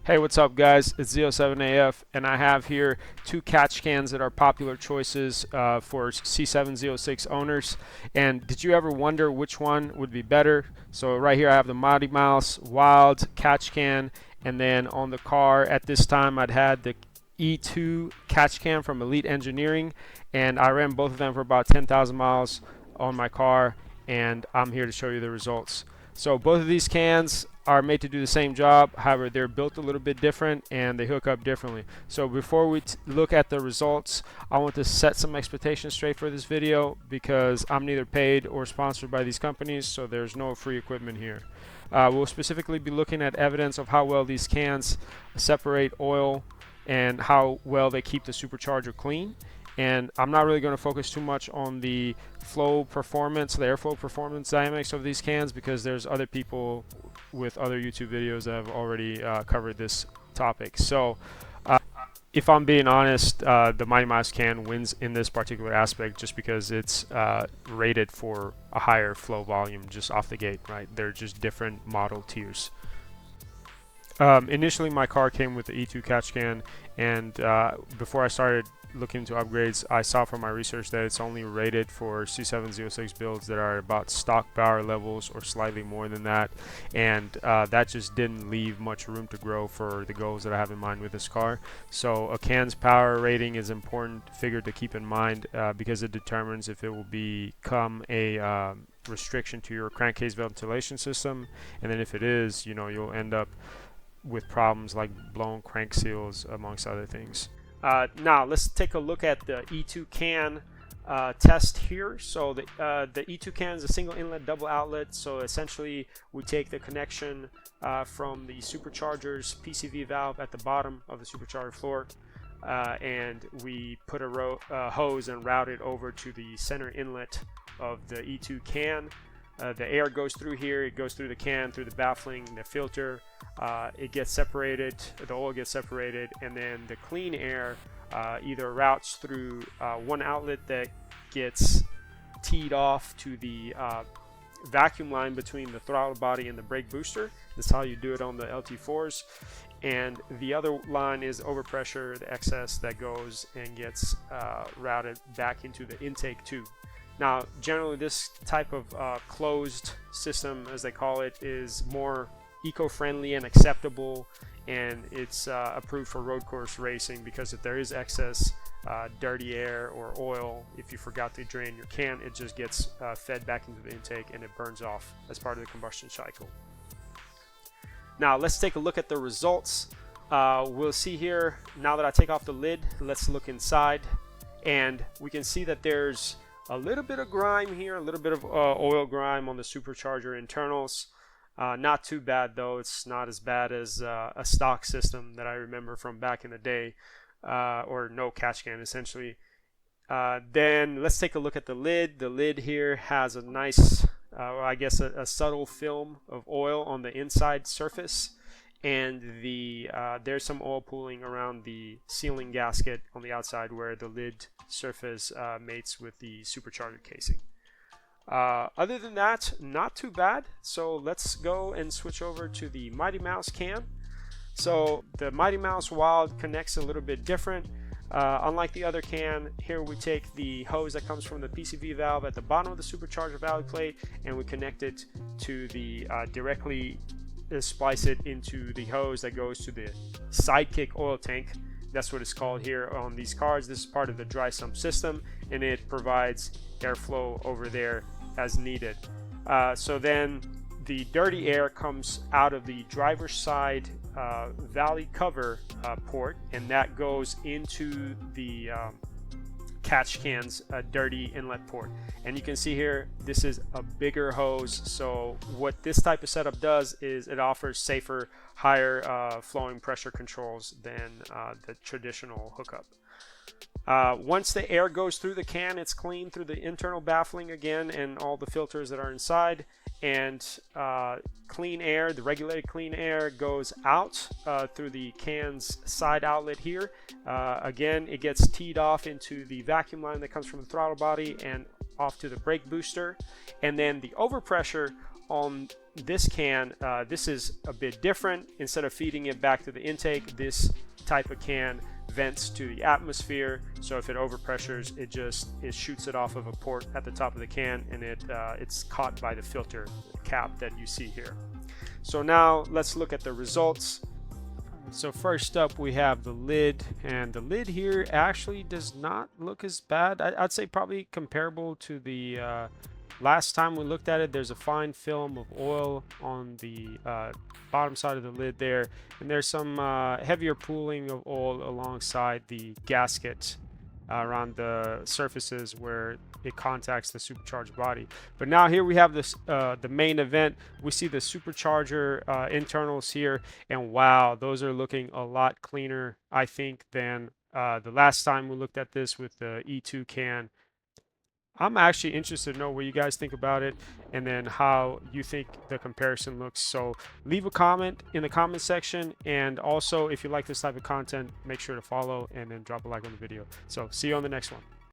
Hey, what's up, guys? It's Z07AF, and I have here two catch cans that are popular choices for C706 owners. And did you ever wonder which one would be better? So right here I have the MightMouse Wild catch can, and then on the car at this time I'd had the E2 catch can from Elite Engineering, and I ran both of them for about 10,000 miles on my car, and I'm here to show you the results. So both of these cans are made to do the same job. However, they're built a little bit different and they hook up differently. So before we look at the results, I want to set some expectations straight for this video because I'm neither paid or sponsored by these companies, so there's no free equipment here. We'll specifically be looking at evidence of how well these cans separate oil and how well they keep the supercharger clean. And I'm not really going to focus too much on the flow performance, the airflow performance dynamics of these cans, because there's other people with other YouTube videos that have already covered this topic. So if I'm being honest, the MightMouse can wins in this particular aspect just because it's rated for a higher flow volume just off the gate, right? They're just different model tiers. Initially my car came with the E2 catch can, and before I started looking into upgrades, I saw from my research that it's only rated for C706 builds that are about stock power levels or slightly more than that, and that just didn't leave much room to grow for the goals that I have in mind with this car. So a can's power rating is an important figure to keep in mind because it determines if it will become a restriction to your crankcase ventilation system, and then if it is, you know, you'll end up with problems like blown crank seals amongst other things. Now let's take a look at the E2 can test here. So the E2 can is a single inlet double outlet. So essentially we take the connection from the supercharger's PCV valve at the bottom of the supercharger floor and we put a hose and route it over to the center inlet of the E2 can. The air goes through here, it goes through the can, through the baffling, the filter, it gets separated, the oil gets separated, and then the clean air either routes through one outlet that gets teed off to the vacuum line between the throttle body and the brake booster. That's how you do it on the LT4s. And the other line is overpressure, the excess that goes and gets routed back into the intake tube. Now, generally, this type of closed system, as they call it, is more eco-friendly and acceptable, and it's approved for road course racing because if there is excess dirty air or oil, if you forgot to drain your can, it just gets fed back into the intake and it burns off as part of the combustion cycle. Now, let's take a look at the results. We'll see here, now that I take off the lid, let's look inside, and we can see that there's a little bit of grime here, a little bit of oil grime on the supercharger internals. Not too bad though. It's not as bad as a stock system that I remember from back in the day, or no catch can essentially. Then let's take a look at the lid. The lid here has a nice, I guess a subtle film of oil on the inside surface, and there's some oil pooling around the sealing gasket on the outside where the lid surface mates with the supercharger casing. Other than that, not too bad. So let's go and switch over to the MightMouse can. So the MightMouse Wild connects a little bit different. Unlike the other can, here we take the hose that comes from the PCV valve at the bottom of the supercharger valve plate and we connect it to the directly splice it into the hose that goes to the sidekick oil tank. That's what it's called here on these cars. This is part of the dry sump system, and it provides airflow over there as needed. So then the dirty air comes out of the driver's side valley cover port, and that goes into the catch can's dirty inlet port. And you can see here, this is a bigger hose. So what this type of setup does is it offers safer, higher flowing pressure controls than the traditional hookup. Once the air goes through the can, it's cleaned through the internal baffling again and all the filters that are inside, and clean air, the regulated clean air, goes out through the can's side outlet here. Again, it gets teed off into the vacuum line that comes from the throttle body and off to the brake booster, and then the overpressure on this can, this is a bit different. Instead of feeding it back to the intake, this type of can vents to the atmosphere. So if it overpressures, it shoots it off of a port at the top of the can, and it's caught by the filter cap that you see here. So now let's look at the results. So first up we have the lid, and the lid here actually does not look as bad. I'd say probably comparable to the last time we looked at it. There's a fine film of oil on the bottom side of the lid there, and there's some heavier pooling of oil alongside the gasket around the surfaces where it contacts the supercharged body. But now here we have this the main event. We see the supercharger internals here, and wow, those are looking a lot cleaner, I think, than the last time we looked at this with the E2 can. I'm actually interested to know what you guys think about it, and then how you think the comparison looks. So leave a comment in the comment section, and also if you like this type of content, make sure to follow and then drop a like on the video. So see you on the next one.